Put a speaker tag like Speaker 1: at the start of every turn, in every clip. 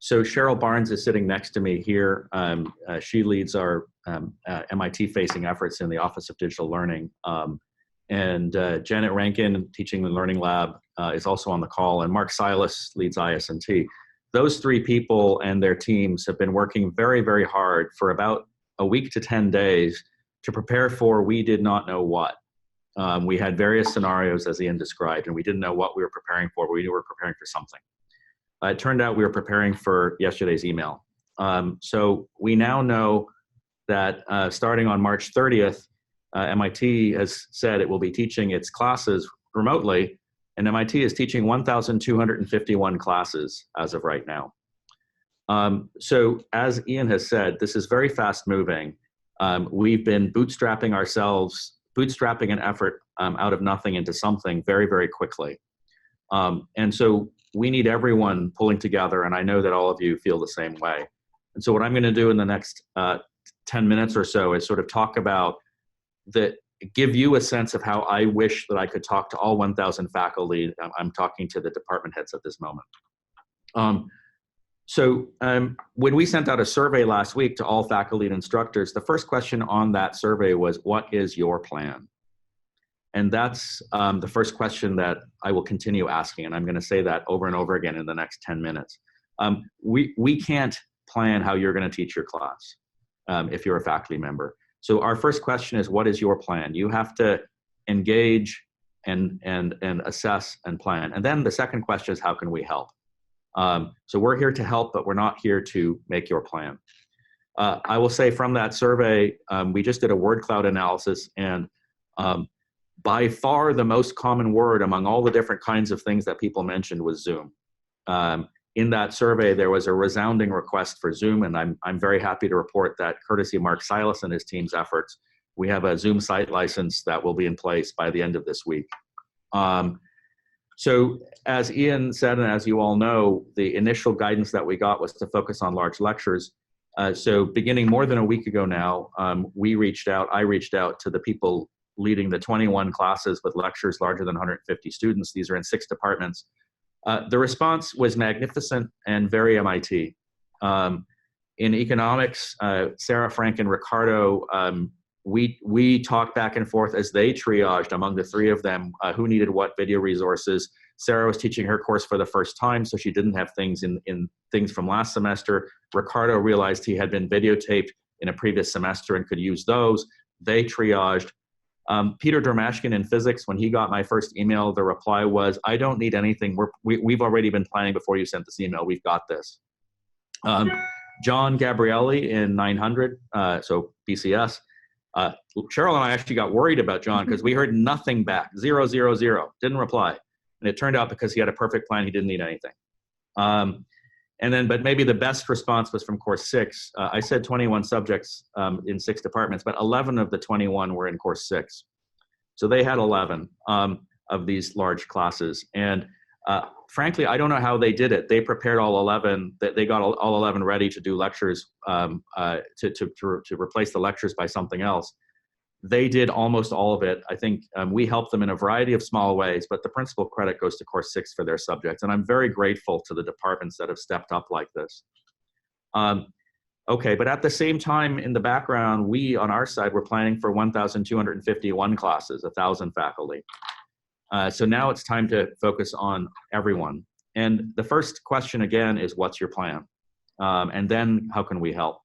Speaker 1: So Cheryl Barnes is sitting next to me here. She leads our MIT-facing efforts in the Office of Digital Learning. And Janet Rankin, teaching the Learning Lab, is also on the call. And Mark Silas leads IS&T. Those three people and their teams have been working very, very hard for about a week to 10 days to prepare for we did not know what. We had various scenarios, as Ian described, and we didn't know what we were preparing for, but we knew we were preparing for something. It turned out we were preparing for yesterday's email. So we now know that starting on March 30th, MIT has said it will be teaching its classes remotely, and MIT is teaching 1,251 classes as of right now. So as Ian has said, this is very fast moving. We've been bootstrapping an effort out of nothing into something very, very quickly. And so we need everyone pulling together, and I know that all of you feel the same way. And so what I'm going to do in the next 10 minutes or so is sort of talk about give you a sense of how I wish that I could talk to all 1,000 faculty. I'm talking to the department heads at this moment. When we sent out a survey last week to all faculty and instructors, the first question on that survey was, what is your plan? And that's the first question that I will continue asking, and I'm going to say that over and over again in the next 10 minutes. We can't plan how you're going to teach your class if you're a faculty member. So our first question is, what is your plan? You have to engage and assess and plan. And then the second question is, how can we help? So we're here to help, but we're not here to make your plan. I will say from that survey, we just did a word cloud analysis, and by far the most common word among all the different kinds of things that people mentioned was Zoom. In that survey, there was a resounding request for Zoom, and I'm very happy to report that courtesy of Mark Silas and his team's efforts, we have a Zoom site license that will be in place by the end of this week. So as Ian said, and as you all know, the initial guidance that we got was to focus on large lectures. So beginning more than a week ago now, I reached out to the people leading the 21 classes with lectures larger than 150 students. These are in 6 departments. The response was magnificent and very MIT. In economics, Sarah, Frank, and Ricardo, we talked back and forth as they triaged among the 3 of them who needed what video resources. Sarah was teaching her course for the first time, so she didn't have things in things from last semester. Ricardo realized he had been videotaped in a previous semester and could use those. They triaged. Peter Dermashkin in physics, when he got my first email, the reply was, I don't need anything. We've already been planning before you sent this email. We've got this. John Gabrielli in 900, so BCS. Cheryl and I actually got worried about John because we heard nothing back, 0, 0, 0, didn't reply. And it turned out because he had a perfect plan, he didn't need anything. But maybe the best response was from course 6. I said 21 subjects in 6 departments, but 11 of the 21 were in course 6. So they had 11 of these large classes. And frankly, I don't know how they did it. They prepared all 11, they got all 11 ready to do lectures, to replace the lectures by something else. They did almost all of it. I think we helped them in a variety of small ways, but the principal credit goes to course 6 for their subjects. And I'm very grateful to the departments that have stepped up like this. Okay, but at the same time, in the background, we on our side were planning for 1,251 classes, 1,000 faculty. So now it's time to focus on everyone. And the first question again is, what's your plan? And then how can we help?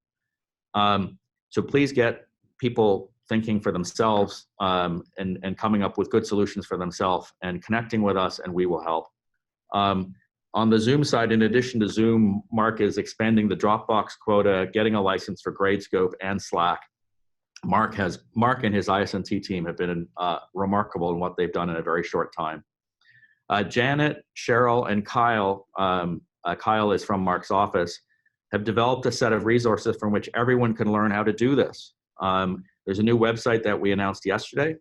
Speaker 1: So please get people thinking for themselves and coming up with good solutions for themselves and connecting with us, and we will help. On the Zoom side, in addition to Zoom, Mark is expanding the Dropbox quota, getting a license for Gradescope and Slack. Mark and his IS&T team have been remarkable in what they've done in a very short time. Janet, Cheryl, and Kyle, Kyle is from Mark's office, have developed a set of resources from which everyone can learn how to do this. There's a new website that we announced yesterday.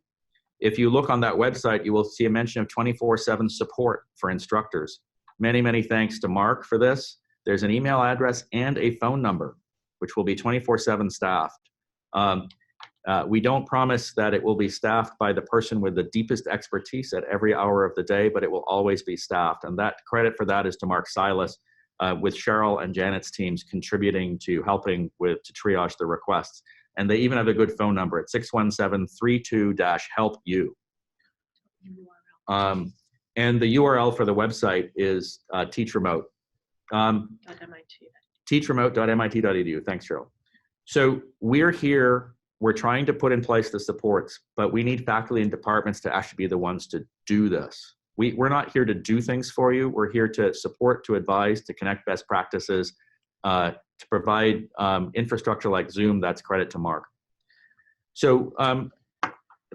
Speaker 1: If you look on that website, you will see a mention of 24/7 support for instructors. Many, many thanks to Mark for this. There's an email address and a phone number, which will be 24/7 staffed. We don't promise that it will be staffed by the person with the deepest expertise at every hour of the day, but it will always be staffed. And that credit for that is to Mark Silas. with Cheryl and Janet's teams contributing to helping to triage the requests. And they even have a good phone number at 617-32-HELP-U. And the URL for the website is Teach Remote. Teachremote.mit.edu. Thanks, Cheryl. So we're here, we're trying to put in place the supports, but we need faculty and departments to actually be the ones to do this. We're not here to do things for you. We're here to support, to advise, to connect best practices, to provide infrastructure like Zoom. That's credit to Mark. So I'm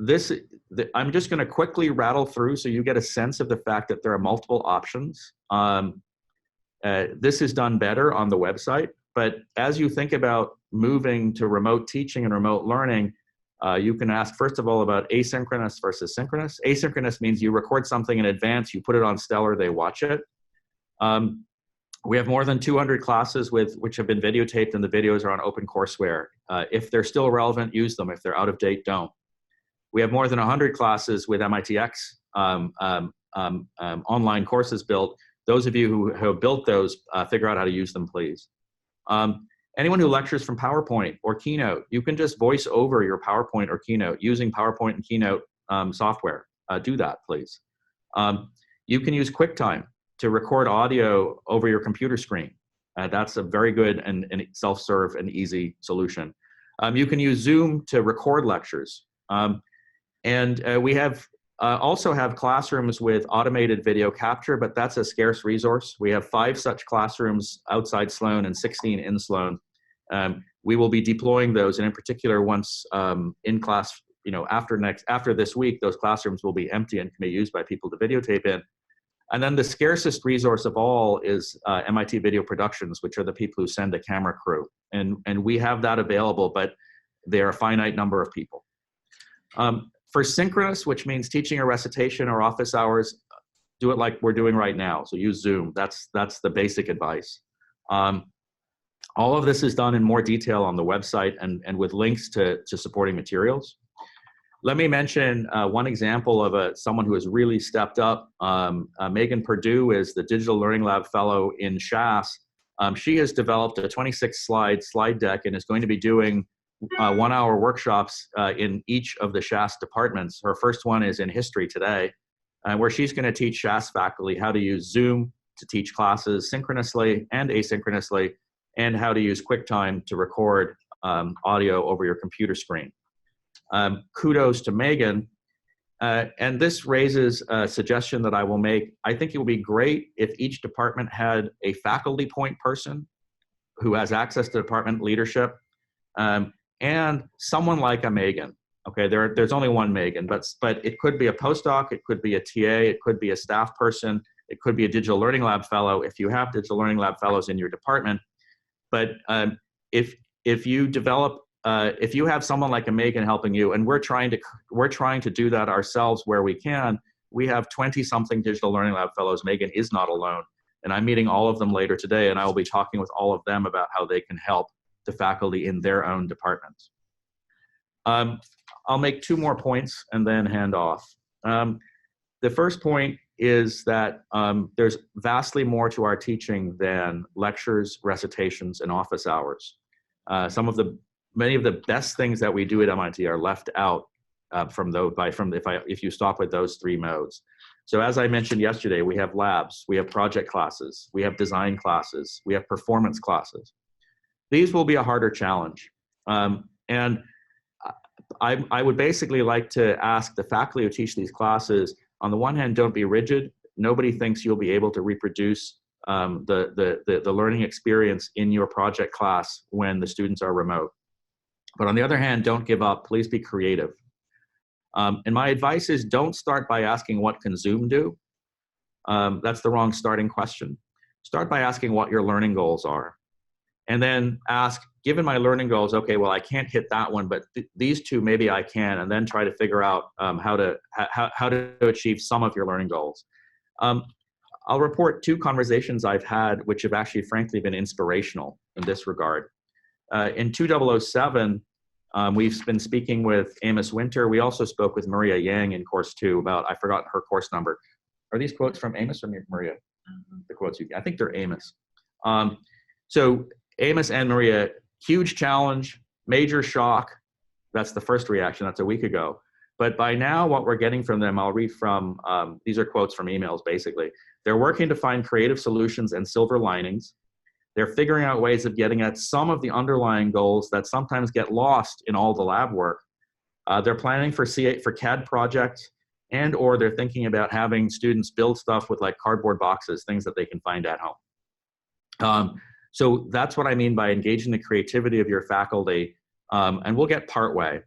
Speaker 1: just going to quickly rattle through so you get a sense of the fact that there are multiple options. This is done better on the website, but as you think about moving to remote teaching and remote learning, you can ask, first of all, about asynchronous versus synchronous. Asynchronous means you record something in advance, you put it on Stellar, they watch it. We have more than 200 classes which have been videotaped, and the videos are on OpenCourseWare. If they're still relevant, use them. If they're out of date, don't. We have more than 100 classes with MITx online courses built. Those of you who have built those, figure out how to use them, please. Anyone who lectures from PowerPoint or Keynote, you can just voice over your PowerPoint or Keynote using PowerPoint and Keynote software. Do that, please. You can use QuickTime to record audio over your computer screen. That's a very good and self-serve and easy solution. You can use Zoom to record lectures. We also have classrooms with automated video capture, but that's a scarce resource. We have 5 such classrooms outside Sloan and 16 in Sloan. We will be deploying those, and in particular, once in class, after this week, those classrooms will be empty and can be used by people to videotape in. And then the scarcest resource of all is MIT Video Productions, which are the people who send a camera crew. And we have that available, but they're a finite number of people. For synchronous, which means teaching or recitation or office hours, do it like we're doing right now. So use Zoom. That's the basic advice. All of this is done in more detail on the website and with links to supporting materials. Let me mention one example of someone who has really stepped up. Megan Perdue is the Digital Learning Lab Fellow in SHAS. She has developed a 26-slide deck and is going to be doing 1-hour workshops in each of the SHAS departments. Her first one is in history today, where she's going to teach SHAS faculty how to use Zoom to teach classes synchronously and asynchronously, and how to use QuickTime to record audio over your computer screen. Kudos to Megan. And this raises a suggestion that I will make. I think it would be great if each department had a faculty point person who has access to department leadership, and someone like a Megan. Okay, there's only one Megan, but it could be a postdoc, it could be a TA, it could be a staff person, it could be a Digital Learning Lab Fellow if you have Digital Learning Lab Fellows in your department. But if you have someone like a Megan helping you, and we're trying to do that ourselves where we can. We have 20-something Digital Learning Lab Fellows. Megan is not alone, and I'm meeting all of them later today, and I will be talking with all of them about how they can help the faculty in their own departments. I'll make 2 more points and then hand off. The first point is that there's vastly more to our teaching than lectures, recitations, and office hours. Many of the best things that we do at MIT are left out if you stop with those 3 modes. So as I mentioned yesterday, we have labs, we have project classes, we have design classes, we have performance classes. These will be a harder challenge. And I would basically like to ask the faculty who teach these classes, on the one hand, don't be rigid. Nobody thinks you'll be able to reproduce the learning experience in your project class when the students are remote. But on the other hand, don't give up. Please be creative. And my advice is don't start by asking what can Zoom do. That's the wrong starting question. Start by asking what your learning goals are. And then ask, given my learning goals, okay, well, I can't hit that one, but these 2, maybe I can, and then try to figure out how to achieve some of your learning goals. I'll report 2 conversations I've had, which have actually, frankly, been inspirational in this regard. In 2007, we've been speaking with Amos Winter. We also spoke with Maria Yang in course 2 about, I forgot her course number. Are these quotes from Amos or Maria? The quotes I think they're Amos. So Amos and Maria, huge challenge, major shock. That's the first reaction. That's a week ago. But by now, what we're getting from them, I'll read from, these are quotes from emails, basically. They're working to find creative solutions and silver linings. They're figuring out ways of getting at some of the underlying goals that sometimes get lost in all the lab work. They're planning for CAD projects, and or they're thinking about having students build stuff with like cardboard boxes, things that they can find at home. So that's what I mean by engaging the creativity of your faculty, and we'll get partway.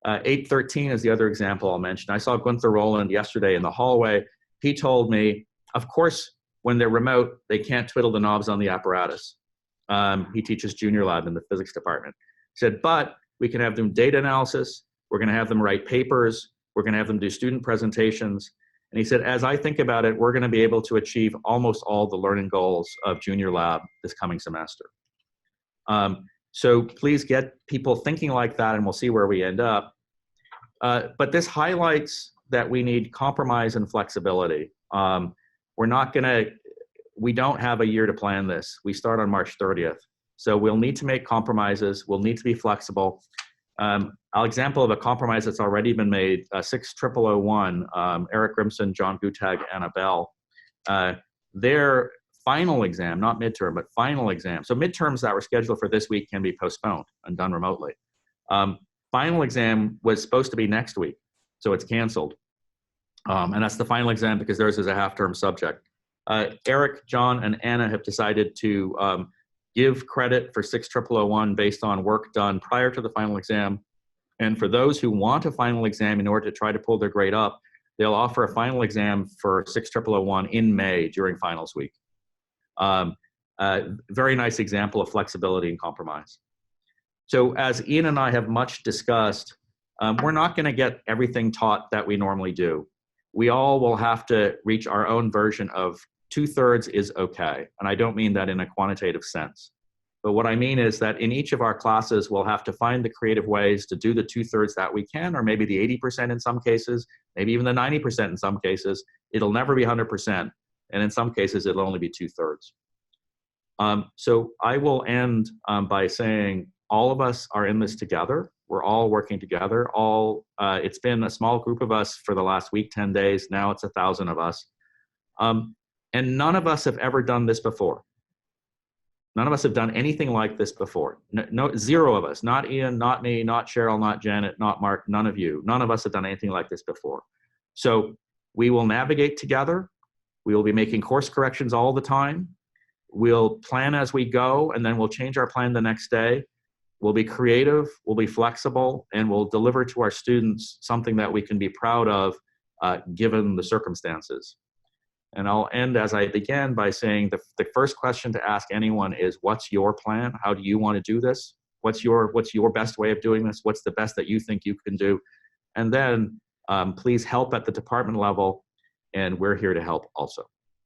Speaker 1: 813 is the other example I'll mention. I saw Gunther Rowland yesterday in the hallway. He told me, of course, when they're remote, they can't twiddle the knobs on the apparatus. He teaches junior lab in the physics department. He said, but we can have them data analysis. We're going to have them write papers. We're going to have them do student presentations. And he said, as I think about it, we're going to be able to achieve almost all the learning goals of junior lab this coming semester. So please get people thinking like that, and we'll see where we end up. But this highlights that we need compromise and flexibility. We don't have a year to plan this. We start on March 30th. So we'll need to make compromises. We'll need to be flexible. An example of a compromise that's already been made, 6001, Eric Grimson, John Gutag, Anna Bell, their final exam, not midterm, but final exam. So midterms that were scheduled for this week can be postponed and done remotely. Final exam was supposed to be next week, so it's canceled. And that's the final exam because theirs is a half-term subject. Eric, John, and Anna have decided to give credit for 6001 based on work done prior to the final exam. And for those who want a final exam in order to try to pull their grade up, they'll offer a final exam for 6001 in May during finals week. Very nice example of flexibility and compromise. So as Ian and I have much discussed, we're not going to get everything taught that we normally do. We all will have to reach our own version of 2/3 is okay. And I don't mean that in a quantitative sense. But what I mean is that in each of our classes, we'll have to find the creative ways to do the 2/3 that we can, or maybe the 80% in some cases, maybe even the 90% in some cases. It'll never be 100%. And in some cases, it'll only be 2/3. So I will end by saying all of us are in this together. We're all working together. It's been a small group of us for the last week, 10 days. Now it's 1,000 of us. And none of us have ever done this before. None of us have done anything like this before. No, zero of us, not Ian, not me, not Cheryl, not Janet, not Mark, none of you. None of us have done anything like this before. So we will navigate together. We will be making course corrections all the time. We'll plan as we go, and then we'll change our plan the next day. We'll be creative, we'll be flexible, and we'll deliver to our students something that we can be proud of given the circumstances. And I'll end as I began by saying the first question to ask anyone is, what's your plan? How do you want to do this? What's your best way of doing this? What's the best that you think you can do? And then please help at the department level, and we're here to help also.